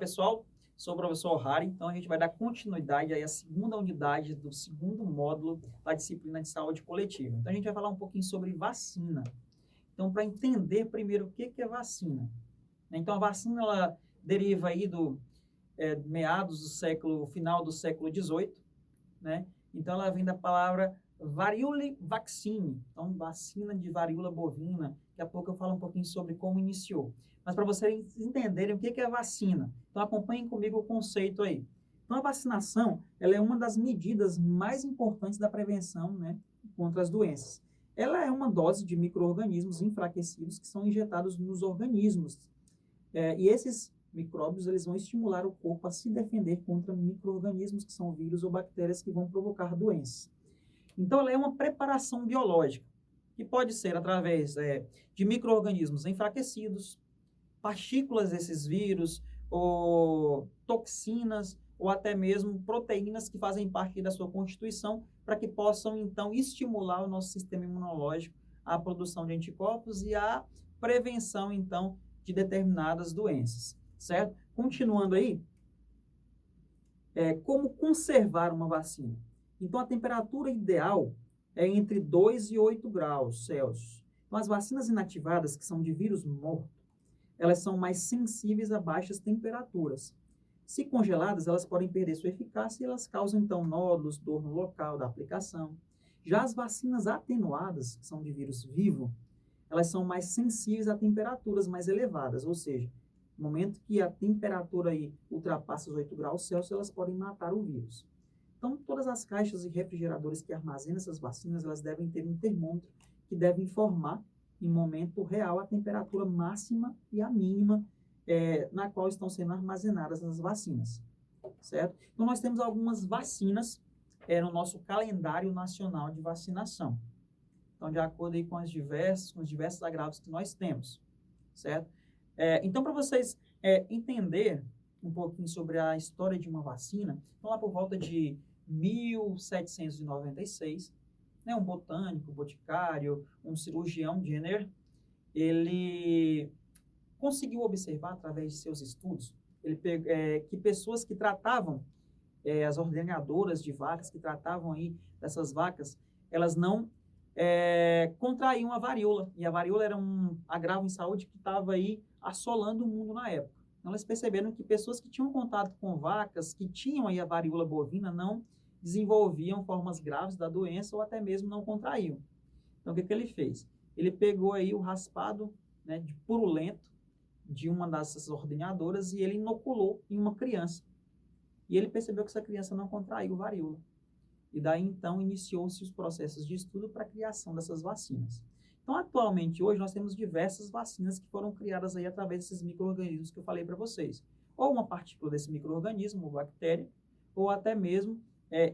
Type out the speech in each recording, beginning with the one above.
pessoal, sou o professor Harry, então a gente vai dar continuidade aí à segunda unidade do segundo módulo da disciplina de saúde coletiva. Então a gente vai falar um pouquinho sobre vacina. Então, para entender primeiro o que é vacina. Então a vacina ela deriva aí do meados do século, final do século XVIII, né? Então ela vem da palavra variole vaccine, então vacina de varíola bovina. Daqui a pouco eu falo um pouquinho sobre como iniciou. Mas para vocês entenderem o que é vacina, então acompanhem comigo o conceito aí. Então a vacinação, ela é uma das medidas mais importantes da prevenção, né, contra as doenças. Ela é uma dose de micro-organismos enfraquecidos que são injetados nos organismos. E esses micróbios, eles vão estimular o corpo a se defender contra micro-organismos que são vírus ou bactérias que vão provocar doenças. Então, ela é uma preparação biológica, que pode ser através de micro-organismos enfraquecidos, partículas desses vírus, ou toxinas, ou até mesmo proteínas que fazem parte da sua constituição, para que possam, então, estimular o nosso sistema imunológico à produção de anticorpos e à prevenção, então, de determinadas doenças, certo? Continuando aí, como conservar uma vacina? Então, a temperatura ideal é entre 2 e 8 graus Celsius. Então, as vacinas inativadas, que são de vírus morto, elas são mais sensíveis a baixas temperaturas. Se congeladas, elas podem perder sua eficácia e elas causam, então, nódulos, dor no local da aplicação. Já as vacinas atenuadas, que são de vírus vivo, elas são mais sensíveis a temperaturas mais elevadas, ou seja, no momento que a temperatura aí ultrapassa os 8 graus Celsius, elas podem matar o vírus. Então, todas as caixas e refrigeradores que armazenam essas vacinas, elas devem ter um termômetro que deve informar, em momento real, a temperatura máxima e a mínima na qual estão sendo armazenadas as vacinas, certo? Então, nós temos algumas vacinas no nosso calendário nacional de vacinação. Então, de acordo aí com os diversos agravos que nós temos, certo? Então, para vocês entender um pouquinho sobre a história de uma vacina, então lá por volta de 1796, né, um botânico, boticário, um cirurgião Jenner, ele conseguiu observar através de seus estudos que pessoas que tratavam, as ordenhadoras de vacas, que tratavam aí dessas vacas, elas não contraíam a varíola. E a varíola era um agravo em saúde que estava aí assolando o mundo na época. Então, eles perceberam que pessoas que tinham contato com vacas, que tinham aí a varíola bovina, não desenvolviam formas graves da doença ou até mesmo não contraíam. Então, o que ele fez? Ele pegou aí o raspado, né, de purulento de uma dessas ordenhadoras e ele inoculou em uma criança. E ele percebeu que essa criança não contraiu varíola. E daí, então, iniciou-se os processos de estudo para a criação dessas vacinas. Então, atualmente, hoje, nós temos diversas vacinas que foram criadas aí através desses micro-organismos que eu falei para vocês. Ou uma partícula desse micro-organismo, ou bactéria, ou até mesmo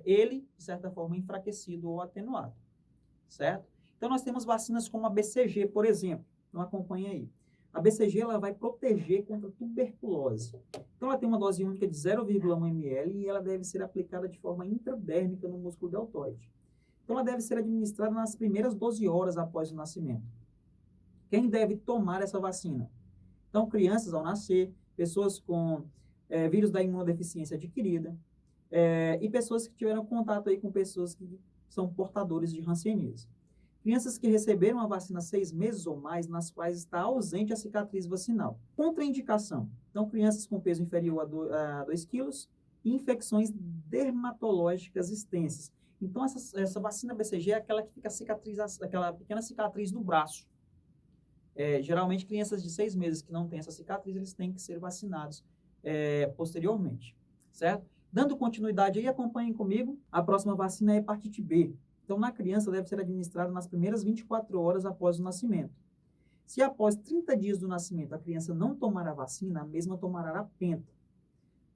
ele, de certa forma, enfraquecido ou atenuado, certo? Então, nós temos vacinas como a BCG, por exemplo. Então, acompanha aí. A BCG ela vai proteger contra a tuberculose. Então, ela tem uma dose única de 0,1 ml e ela deve ser aplicada de forma intradérmica no músculo deltoide. Então, ela deve ser administrada nas primeiras 12 horas após o nascimento. Quem deve tomar essa vacina? Então, crianças ao nascer, pessoas com vírus da imunodeficiência adquirida e pessoas que tiveram contato aí com pessoas que são portadores de hanseníase. Crianças que receberam a vacina 6 meses ou mais, nas quais está ausente a cicatriz vacinal. Contraindicação. Então, crianças com peso inferior a 2 quilos e infecções dermatológicas extensas. Então, essa vacina BCG é aquela que fica aquela pequena cicatriz no braço. Geralmente, crianças de 6 meses que não têm essa cicatriz, eles têm que ser vacinados posteriormente, certo? Dando continuidade aí, acompanhem comigo. A próxima vacina é a hepatite B. Então, na criança, deve ser administrada nas primeiras 24 horas após o nascimento. Se após 30 dias do nascimento a criança não tomar a vacina, a mesma tomará a penta,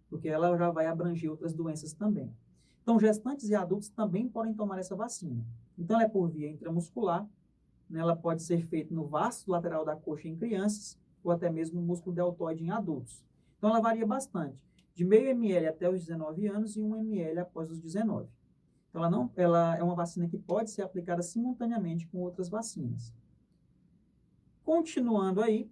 porque ela já vai abranger outras doenças também. Então, gestantes e adultos também podem tomar essa vacina. Então, ela é por via intramuscular, né? Ela pode ser feita no vasto lateral da coxa em crianças, ou até mesmo no músculo deltoide em adultos. Então, ela varia bastante, de meio ml até os 19 anos e 1 ml após os 19. Então, ela é uma vacina que pode ser aplicada simultaneamente com outras vacinas. Continuando aí,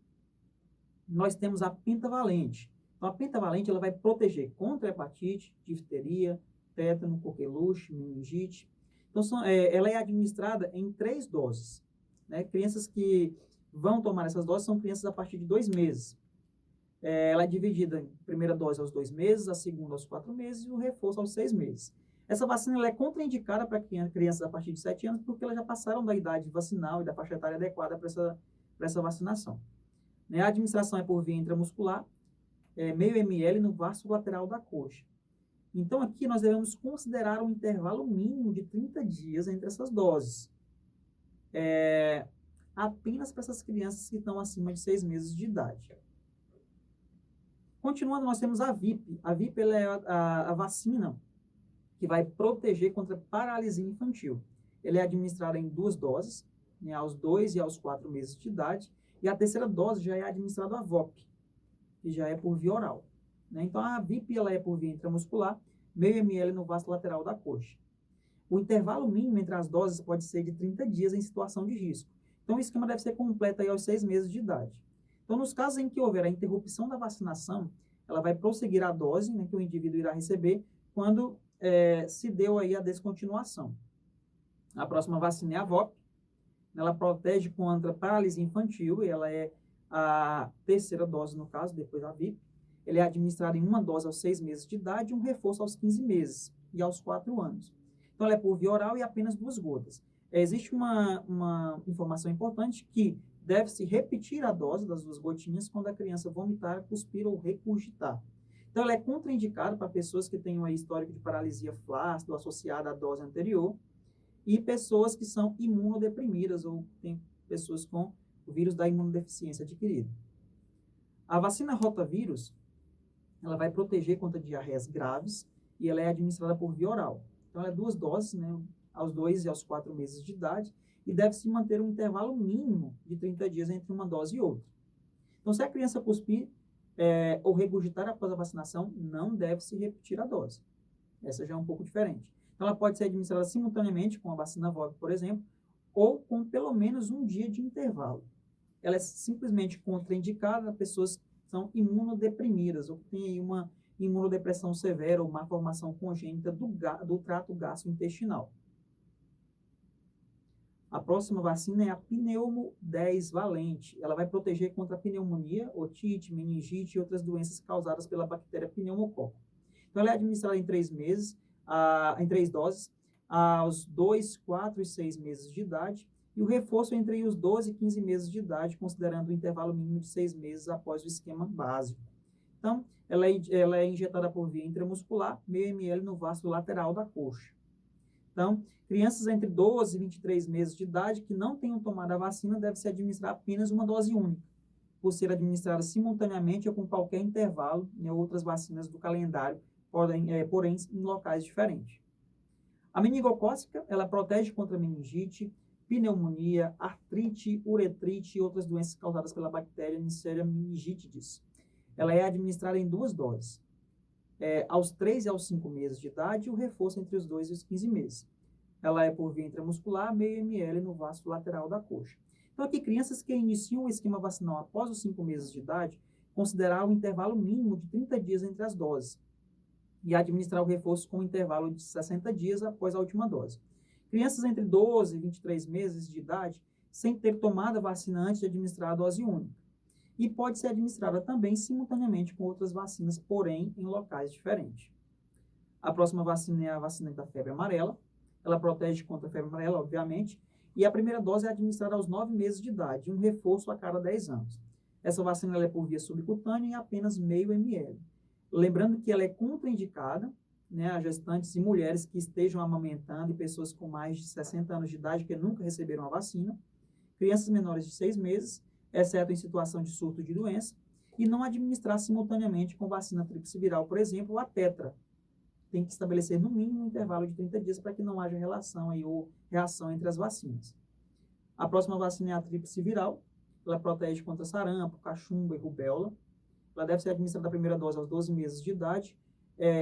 nós temos a pentavalente. Então, a pentavalente ela vai proteger contra hepatite, difteria, tétano, coqueluche, meningite. Então, ela é administrada em 3 doses. Né? Crianças que vão tomar essas doses são crianças a partir de 2 meses. Ela é dividida em primeira dose aos 2 meses, a segunda aos 4 meses e o reforço aos 6 meses. Essa vacina ela é contraindicada para crianças a partir de 7 anos porque elas já passaram da idade vacinal e da faixa etária adequada para essa vacinação. Né? A administração é por via intramuscular, meio ml no vaso lateral da coxa. Então, aqui nós devemos considerar um intervalo mínimo de 30 dias entre essas doses. Apenas para essas crianças que estão acima de 6 meses de idade. Continuando, nós temos a VIP. A VIP ela é a vacina que vai proteger contra paralisia infantil. Ela é administrada em 2 doses, né, aos 2 e aos 4 meses de idade, e a terceira dose já é administrada a VOP, que já é por via oral. Né? Então, a VIP ela é por via intramuscular, meio ml no vaso lateral da coxa. O intervalo mínimo entre as doses pode ser de 30 dias em situação de risco. Então, o esquema deve ser completo aí aos 6 meses de idade. Então, nos casos em que houver a interrupção da vacinação, ela vai prosseguir a dose, né, que o indivíduo irá receber quando se deu aí a descontinuação. A próxima vacina é a VOP. Ela protege contra paralisia infantil e ela é a terceira dose, no caso, depois da VIP. Ele é administrado em 1 dose aos 6 meses de idade e um reforço aos 15 meses e aos 4 anos. Então, ela é por via oral e apenas 2 gotas. Existe uma informação importante que deve-se repetir a dose das 2 gotinhas quando a criança vomitar, cuspir ou regurgitar. Então, ela é contraindicada para pessoas que tenham aí histórico de paralisia flácida associada à dose anterior e pessoas que são imunodeprimidas ou tem pessoas com o vírus da imunodeficiência adquirida. A vacina rotavírus, ela vai proteger contra diarreias graves e ela é administrada por via oral. Então, ela é 2 doses, né, aos 2 e aos 4 meses de idade e deve-se manter um intervalo mínimo de 30 dias entre uma dose e outra. Então, se a criança cuspir ou regurgitar após a vacinação, não deve-se repetir a dose. Essa já é um pouco diferente. Então, ela pode ser administrada simultaneamente com a vacina VOP, por exemplo, ou com pelo menos um dia de intervalo. Ela é simplesmente contraindicada a pessoas que são imunodeprimidas ou que têm aí uma imunodepressão severa ou má formação congênita do trato gastrointestinal. A próxima vacina é a pneumo 10 valente. Ela vai proteger contra a pneumonia, otite, meningite e outras doenças causadas pela bactéria pneumococo. Então, ela é administrada em 3 meses, em 3 doses, aos 2, 4 e 6 meses de idade, e o reforço entre os 12 e 15 meses de idade, considerando o intervalo mínimo de 6 meses após o esquema básico. Então, ela é injetada por via intramuscular, meio ml no vaso lateral da coxa. Então, crianças entre 12 e 23 meses de idade que não tenham tomado a vacina devem se administrar apenas uma dose única, por ser administrada simultaneamente ou com qualquer intervalo em outras vacinas do calendário, porém em locais diferentes. A meningocócica, ela protege contra meningite, pneumonia, artrite, uretrite e outras doenças causadas pela bactéria Neisseria meningitidis. Ela é administrada em 2 doses. Aos 3 e aos 5 meses de idade e o reforço entre os 2 e os 15 meses. Ela é por via intramuscular, meio ml no vaso lateral da coxa. Então, aqui, crianças que iniciam o esquema vacinal após os 5 meses de idade, considerar o intervalo mínimo de 30 dias entre as doses e administrar o reforço com um intervalo de 60 dias após a última dose. Crianças entre 12 e 23 meses de idade, sem ter tomado a vacina antes de administrar a dose única. E pode ser administrada também simultaneamente com outras vacinas, porém em locais diferentes. A próxima vacina é a vacina da febre amarela. Ela protege contra a febre amarela, obviamente, e a primeira dose é administrada aos 9 meses de idade, um reforço a cada 10 anos. Essa vacina ela é por via subcutânea em apenas meio ml. Lembrando que ela é contraindicada, né, a gestantes e mulheres que estejam amamentando e pessoas com mais de 60 anos de idade que nunca receberam a vacina, crianças menores de 6 meses, exceto em situação de surto de doença, e não administrar simultaneamente com vacina tríplice viral, por exemplo, a tetra. Tem que estabelecer no mínimo um intervalo de 30 dias para que não haja relação aí, ou reação entre as vacinas. A próxima vacina é a tríplice viral. Ela protege contra sarampo, cachumba e rubéola. Ela deve ser administrada a primeira dose aos 12 meses de idade,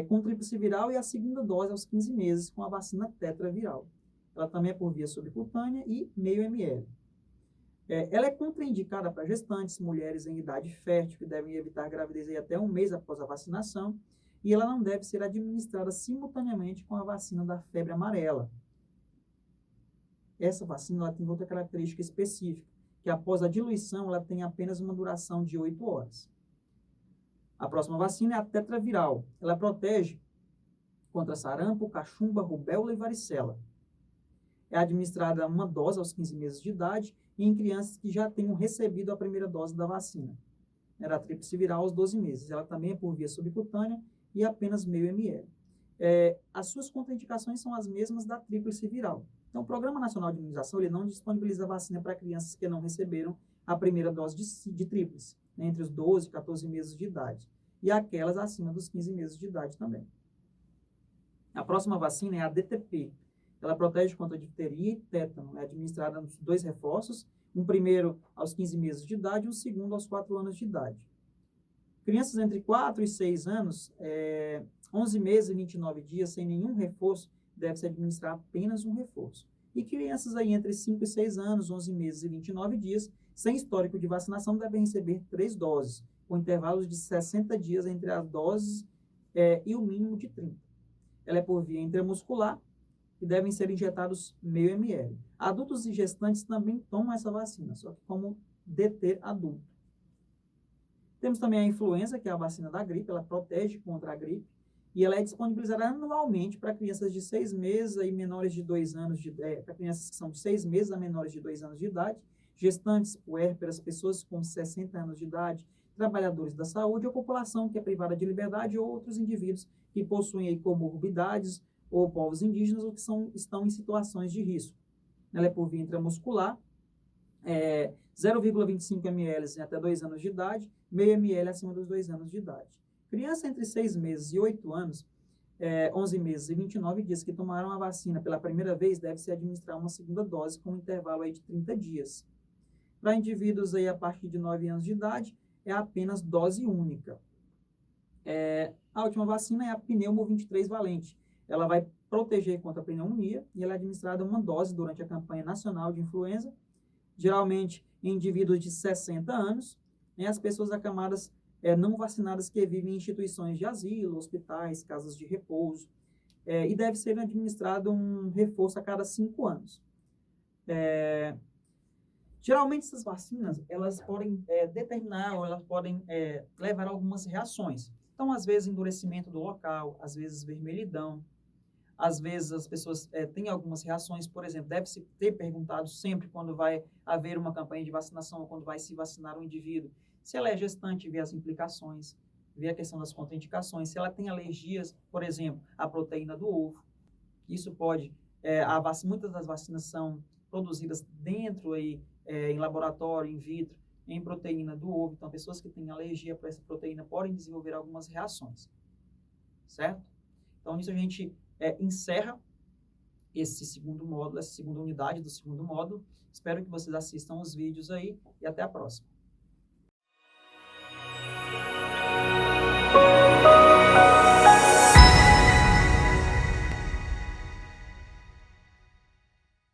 com tríplice viral, e a segunda dose aos 15 meses com a vacina tetraviral. Ela também é por via subcutânea e meio ml. Ela é contraindicada para gestantes, mulheres em idade fértil, que devem evitar gravidez aí até um mês após a vacinação, e ela não deve ser administrada simultaneamente com a vacina da febre amarela. Essa vacina ela tem outra característica específica, que após a diluição ela tem apenas uma duração de 8 horas. A próxima vacina é a tetraviral. Ela protege contra sarampo, cachumba, rubéola e varicela. É administrada uma dose aos 15 meses de idade e em crianças que já tenham recebido a primeira dose da vacina. Era a tríplice viral aos 12 meses. Ela também é por via subcutânea e apenas meio ml. As suas contraindicações são as mesmas da tríplice viral. Então, o Programa Nacional de Imunização ele não disponibiliza vacina para crianças que não receberam a primeira dose de tríplice, né, entre os 12 e 14 meses de idade, e aquelas acima dos 15 meses de idade também. A próxima vacina é a DTP. Ela protege contra difteria e tétano. É administrada nos 2 reforços, um primeiro aos 15 meses de idade e um segundo aos 4 anos de idade. Crianças entre 4 e 6 anos, 11 meses e 29 dias, sem nenhum reforço, deve-se administrar apenas um reforço. E crianças aí entre 5 e 6 anos, 11 meses e 29 dias, sem histórico de vacinação, devem receber 3 doses, com intervalos de 60 dias entre as doses e o mínimo de 30. Ela é por via intramuscular e devem ser injetados meio ml. Adultos e gestantes também tomam essa vacina, só que como DT adulto. Temos também a influenza, que é a vacina da gripe, ela protege contra a gripe, e ela é disponibilizada anualmente para crianças de 6 meses e menores de 2 anos de idade, para crianças que são de 6 meses a menores de 2 anos de idade, gestantes, puérperas, pessoas com 60 anos de idade, trabalhadores da saúde ou população que é privada de liberdade ou outros indivíduos que possuem aí comorbidades ou povos indígenas ou que estão em situações de risco. Ela é por via intramuscular, 0,25 ml até 2 anos de idade, meio ml acima dos 2 anos de idade. Criança entre 6 meses e 8 anos, 11 meses e 29 dias que tomaram a vacina pela primeira vez, deve-se administrar uma segunda dose com um intervalo aí de 30 dias. Para indivíduos aí a partir de 9 anos de idade, é apenas dose única. A última vacina é a pneumo 23 valente. Ela vai proteger contra a pneumonia e ela é administrada uma dose durante a campanha nacional de influenza, geralmente em indivíduos de 60 anos, né, as pessoas acamadas não vacinadas que vivem em instituições de asilo, hospitais, casas de repouso, e deve ser administrado um reforço a cada 5 anos. Geralmente essas vacinas, elas podem determinar ou elas podem levar a algumas reações. Então, às vezes, endurecimento do local, às vezes vermelhidão, às vezes as pessoas têm algumas reações, por exemplo, deve-se ter perguntado sempre quando vai haver uma campanha de vacinação ou quando vai se vacinar um indivíduo, se ela é gestante, ver as implicações, ver a questão das contraindicações, se ela tem alergias, por exemplo, à proteína do ovo. Isso pode, muitas das vacinas são produzidas dentro aí, em laboratório, in vitro, em proteína do ovo, então pessoas que têm alergia para essa proteína podem desenvolver algumas reações, certo? Então, nisso a gente encerra esse segundo módulo, essa segunda unidade do segundo módulo. Espero que vocês assistam os vídeos aí e até a próxima.